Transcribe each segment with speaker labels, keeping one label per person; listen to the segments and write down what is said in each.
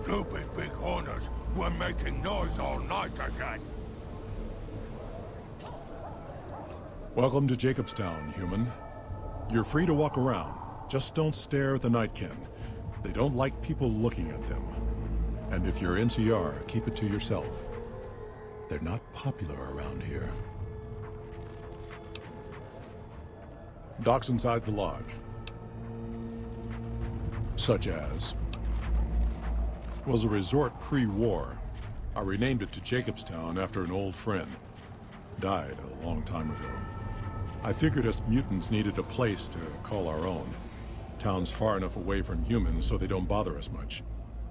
Speaker 1: stupid big horners were making noise all night again.
Speaker 2: Welcome to Jacobstown, human. You're free to walk around. Just don't stare at the Nightkin. They don't like people looking at them. And if you're NCR, keep it to yourself. They're not popular around here. Docks inside the lodge. Such as... was a resort pre-war. I renamed it to Jacobstown after an old friend. Died a long time ago. I figured us mutants needed a place to call our own. Town's far enough away from humans so they don't bother us much.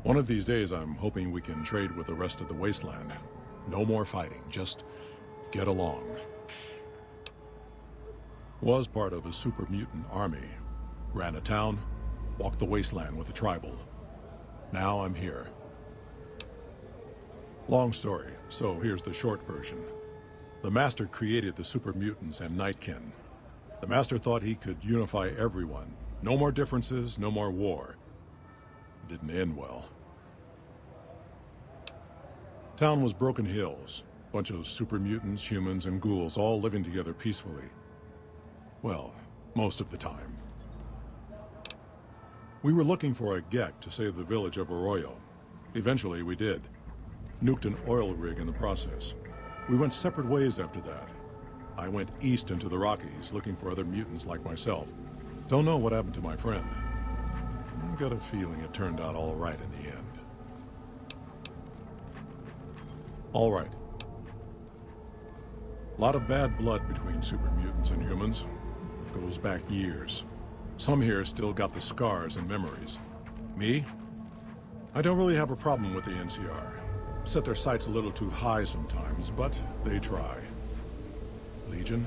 Speaker 2: One of these days I'm hoping we can trade with the rest of the wasteland. No more fighting, just get along. Was part of a super mutant army. Ran a town, walked the wasteland with a tribal. Now I'm here. Long story, so here's the short version. The Master created the super mutants and Nightkin. The Master thought he could unify everyone. No more differences, no more war. It didn't end well. Town was Broken Hills. Bunch of super mutants, humans, and ghouls all living together peacefully. Well, most of the time. We were looking for a Gek to save the village of Arroyo. Eventually, we did. Nuked an oil rig in the process. We went separate ways after that. I went east into the Rockies, looking for other mutants like myself. Don't know what happened to my friend. I got a feeling it turned out all right in the end. All right. Lot of bad blood between super mutants and humans. Goes back years. Some here still got the scars and memories. Me? I don't really have a problem with the NCR. Set their sights a little too high sometimes, but they try. Legion?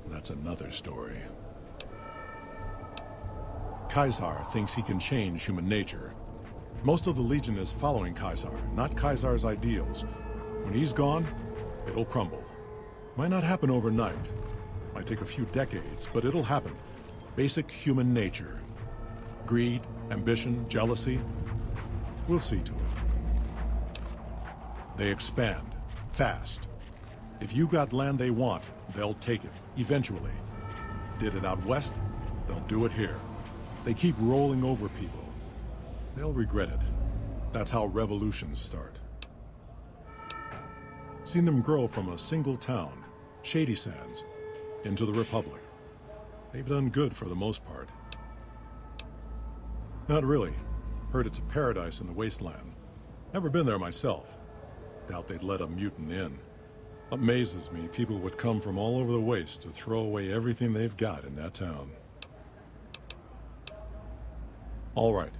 Speaker 2: That's another story. Caesar thinks he can change human nature. Most of the Legion is following Caesar, not Caesar's ideals. When he's gone, it'll crumble. Might not happen overnight. Might take a few decades, but it'll happen. Basic human nature. Greed, ambition, jealousy. We'll see to it. They expand, fast. If you got land they want, they'll take it, eventually. Did it out west, they'll do it here. They keep rolling over people. They'll regret it. That's how revolutions start. Seen them grow from a single town, Shady Sands, into the Republic. They've done good for the most part. Not really. Heard it's a paradise in the wasteland. Never been there myself. Doubt they'd let a mutant in. Amazes me people would come from all over the waste to throw away everything they've got in that town. All right.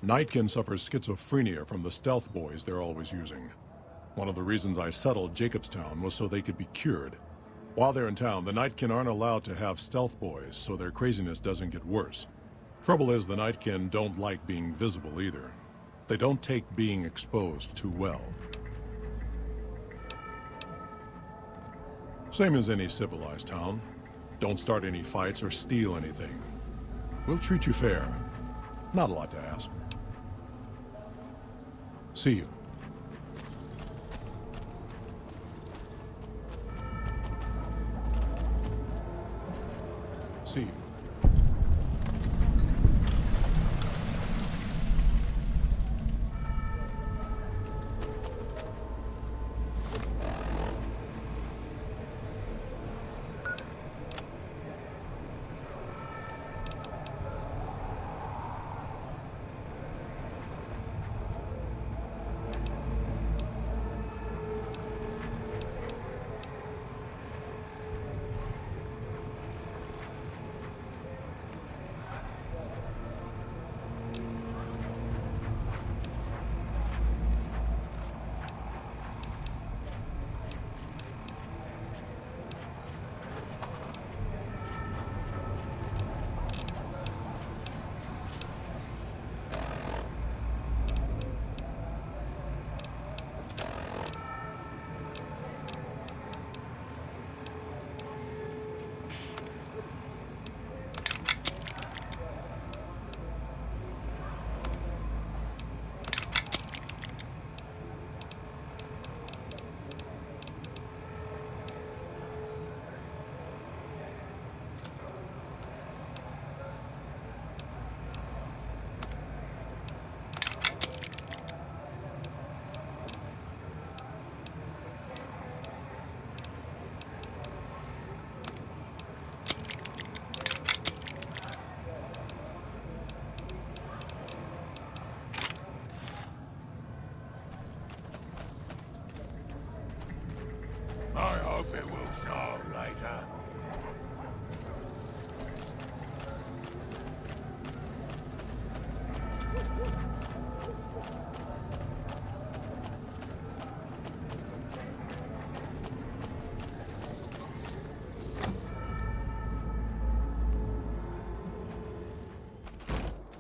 Speaker 2: Nightkin suffers schizophrenia from the stealth boys they're always using. One of the reasons I settled Jacobstown was so they could be cured. While they're in town, the Nightkin aren't allowed to have stealth boys, so their craziness doesn't get worse. Trouble is, the Nightkin don't like being visible either. They don't take being exposed too well. Same as any civilized town. Don't start any fights or steal anything. We'll treat you fair. Not a lot to ask. See you. See you.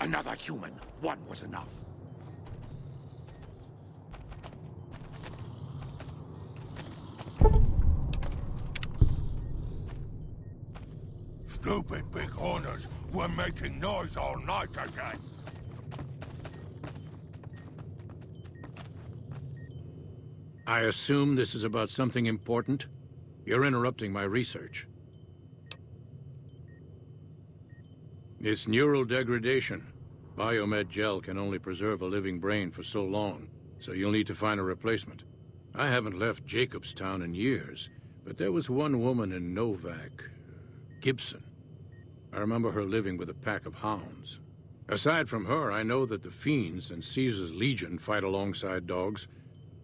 Speaker 1: Another human. One was enough. Stupid big horners were making noise all night again.
Speaker 3: I assume this is about something important? You're interrupting my research. It's neural degradation. Biomed gel can only preserve a living brain for so long, so you'll need to find a replacement. I haven't left Jacobstown in years, but there was one woman in Novak, Gibson. I remember her living with a pack of hounds. Aside from her, I know that the Fiends and Caesar's Legion fight alongside dogs.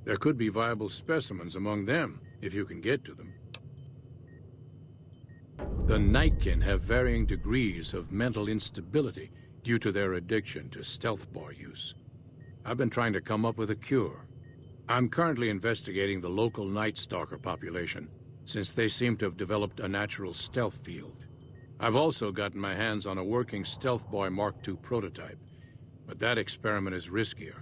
Speaker 3: There could be viable specimens among them, if you can get to them. The Nightkin have varying degrees of mental instability due to their addiction to stealth boy use. I've been trying to come up with a cure. I'm currently investigating the local Night Stalker population, since they seem to have developed a natural stealth field. I've also gotten my hands on a working Stealth Boy Mark II prototype, but that experiment is riskier.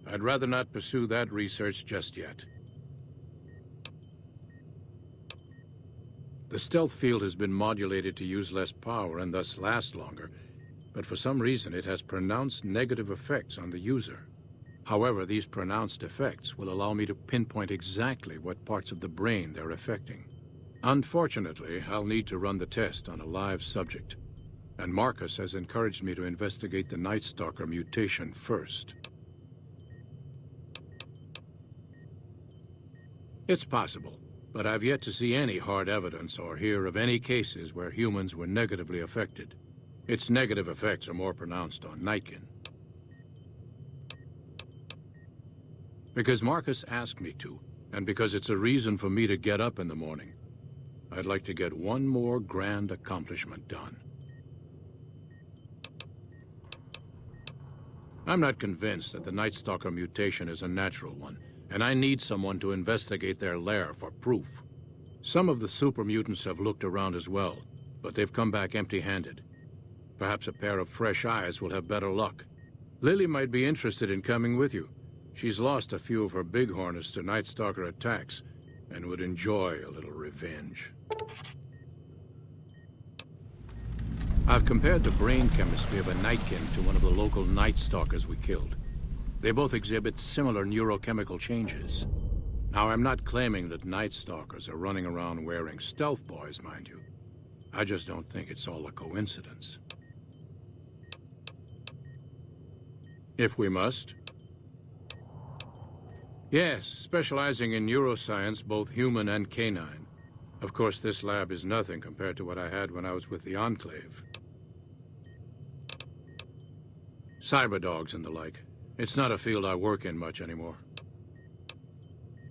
Speaker 3: I'd rather not pursue that research just yet. The stealth field has been modulated to use less power and thus last longer, but for some reason it has pronounced negative effects on the user. However, these pronounced effects will allow me to pinpoint exactly what parts of the brain they're affecting. Unfortunately, I'll need to run the test on a live subject, and Marcus has encouraged me to investigate the Night Stalker mutation first. It's possible, but I've yet to see any hard evidence or hear of any cases where humans were negatively affected. Its negative effects are more pronounced on Nightkin. Because Marcus asked me to, and because it's a reason for me to get up in the morning, I'd like to get one more grand accomplishment done. I'm not convinced that the Night Stalker mutation is a natural one, and I need someone to investigate their lair for proof. Some of the super mutants have looked around as well, but they've come back empty-handed. Perhaps a pair of fresh eyes will have better luck. Lily might be interested in coming with you. She's lost a few of her bighorners to Night Stalker attacks, and would enjoy a little revenge. I've compared the brain chemistry of a Nightkin to one of the local Night Stalkers we killed. They both exhibit similar neurochemical changes. Now, I'm not claiming that Night Stalkers are running around wearing stealth boys, mind you. I just don't think it's all a coincidence. If we must. Yes, specializing in neuroscience, both human and canine. Of course, this lab is nothing compared to what I had when I was with the Enclave. Cyberdogs and the like. It's not a field I work in much anymore.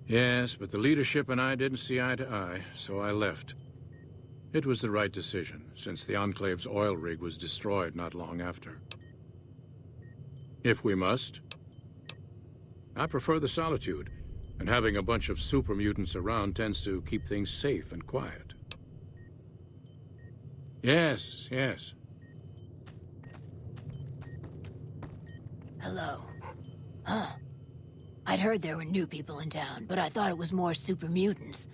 Speaker 3: Yes, but the leadership and I didn't see eye to eye, so I left. It was the right decision, since the Enclave's oil rig was destroyed not long after. If we must. I prefer the solitude, and having a bunch of super mutants around tends to keep things safe and quiet. Yes, yes.
Speaker 4: Hello. Huh. I'd heard there were new people in town, but I thought it was more super mutants.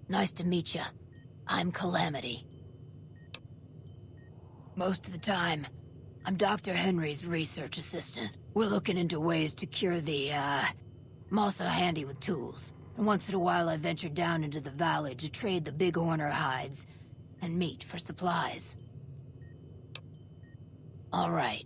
Speaker 4: Nice to meet ya. I'm Calamity. Most of the time, I'm Dr. Henry's research assistant. We're looking into ways to cure the, I'm also handy with tools. And once in a while I venture down into the valley to trade the bighorner hides and meat for supplies. All right.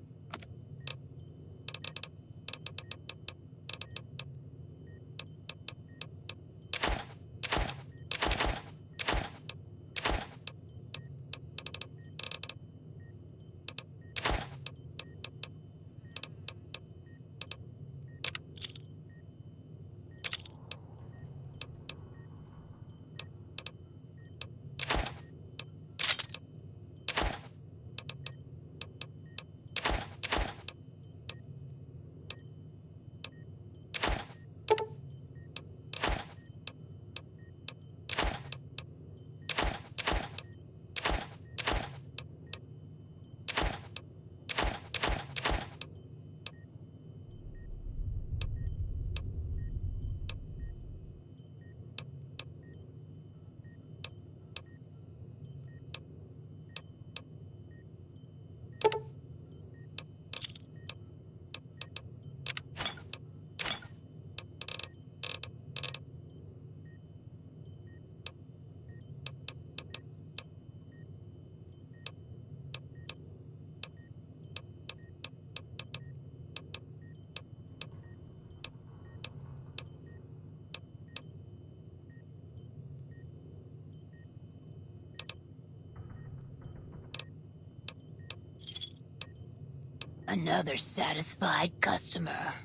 Speaker 4: Another satisfied customer.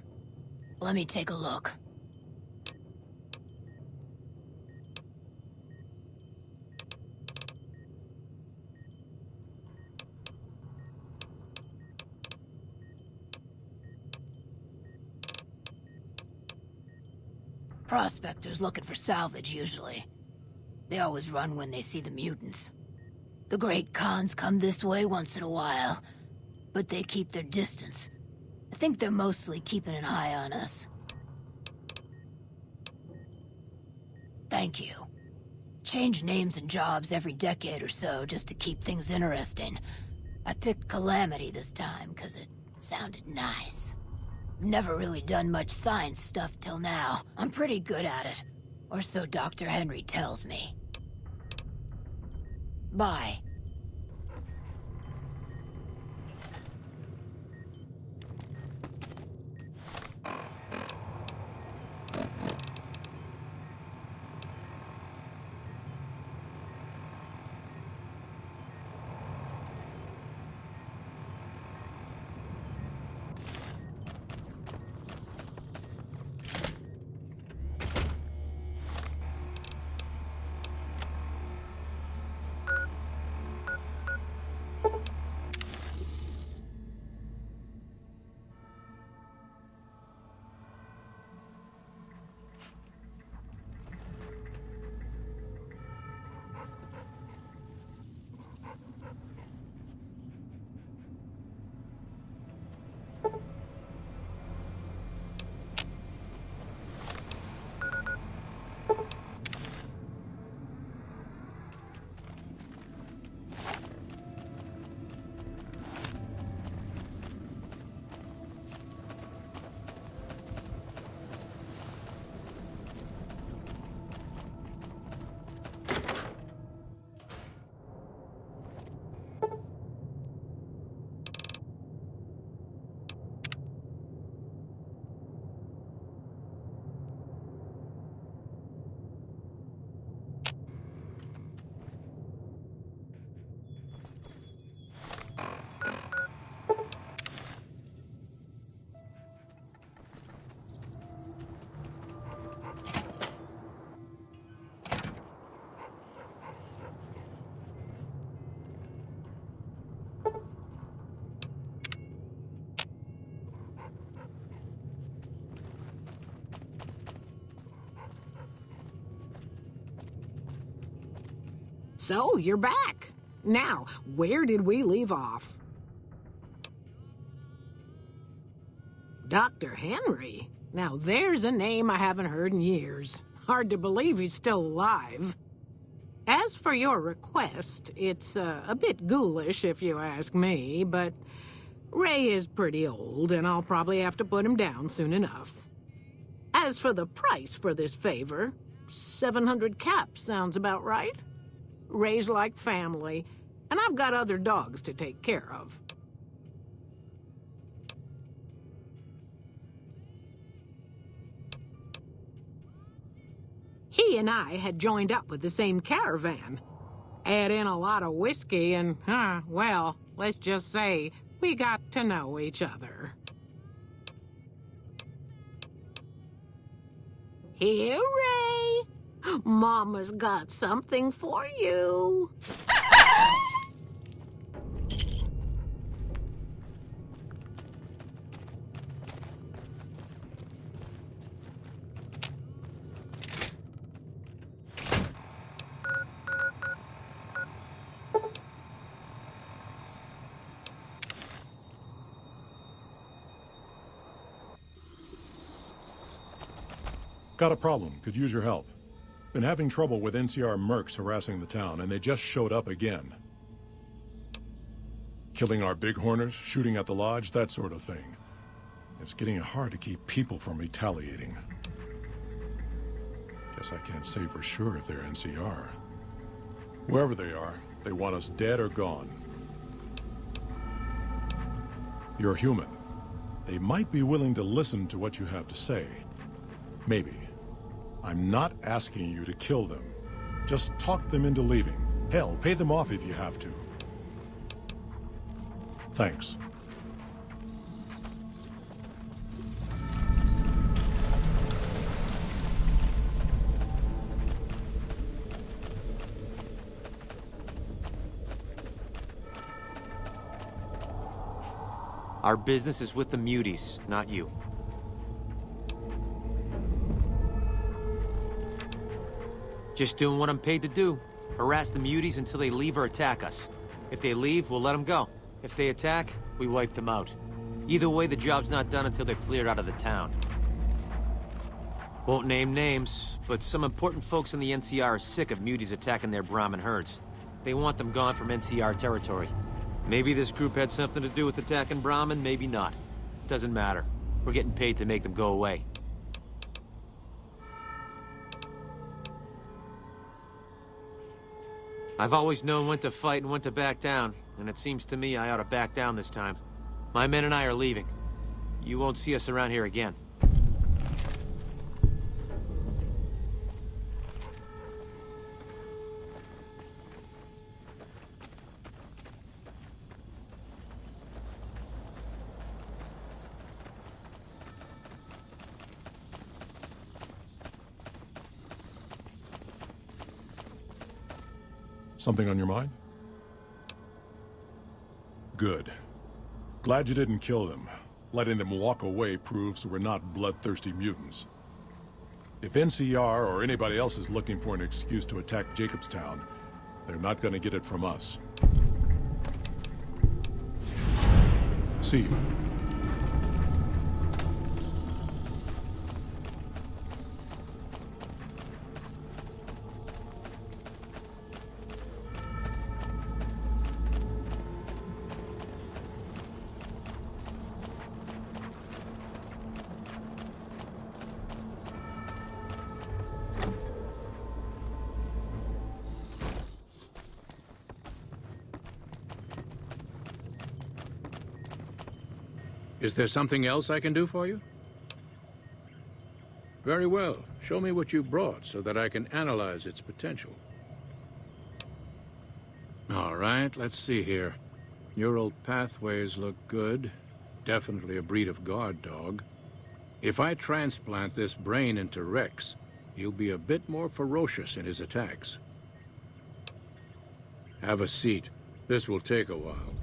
Speaker 4: Let me take a look. Prospectors looking for salvage, usually. They always run when they see the mutants. The Great Khans come this way once in a while, but they keep their distance. I think they're mostly keeping an eye on us. Thank you. Change names and jobs every decade or so just to keep things interesting. I picked Calamity this time because it sounded nice. I've never really done much science stuff till now. I'm pretty good at it. Or so Dr. Henry tells me. Bye.
Speaker 5: So, you're back. Now, where did we leave off? Dr. Henry? Now there's a name I haven't heard in years. Hard to believe he's still alive. As for your request, it's a bit ghoulish if you ask me, but Ray is pretty old and I'll probably have to put him down soon enough. As for the price for this favor, 700 caps sounds about right. Ray's like family, and I've got other dogs to take care of. He and I had joined up with the same caravan. Add in a lot of whiskey and, well, let's just say we got to know each other. Here, Ray. Mama's got something for you.
Speaker 2: Got a problem. Could use your help. Been having trouble with NCR mercs harassing the town, and they just showed up again. Killing our bighorners, shooting at the lodge, that sort of thing. It's getting hard to keep people from retaliating. Guess I can't say for sure if they're NCR. Wherever they are, they want us dead or gone. You're human. They might be willing to listen to what you have to say. Maybe. I'm not asking you to kill them. Just talk them into leaving. Hell, pay them off if you have to. Thanks.
Speaker 6: Our business is with the muties, not you. Just doing what I'm paid to do. Harass the muties until they leave or attack us. If they leave, we'll let them go. If they attack, we wipe them out. Either way, the job's not done until they're cleared out of the town. Won't name names, but some important folks in the NCR are sick of muties attacking their Brahmin herds. They want them gone from NCR territory. Maybe this group had something to do with attacking Brahmin, maybe not. Doesn't matter. We're getting paid to make them go away. I've always known when to fight and when to back down, and it seems to me I ought to back down this time. My men and I are leaving. You won't see us around here again.
Speaker 2: Something on your mind? Good. Glad you didn't kill them. Letting them walk away proves we're not bloodthirsty mutants. If NCR or anybody else is looking for an excuse to attack Jacobstown, they're not gonna get it from us. See you.
Speaker 3: Is there something else I can do for you? Very well. Show me what you brought so that I can analyze its potential. All right, let's see here. Neural pathways look good. Definitely a breed of guard dog. If I transplant this brain into Rex, he'll be a bit more ferocious in his attacks. Have a seat. This will take a while.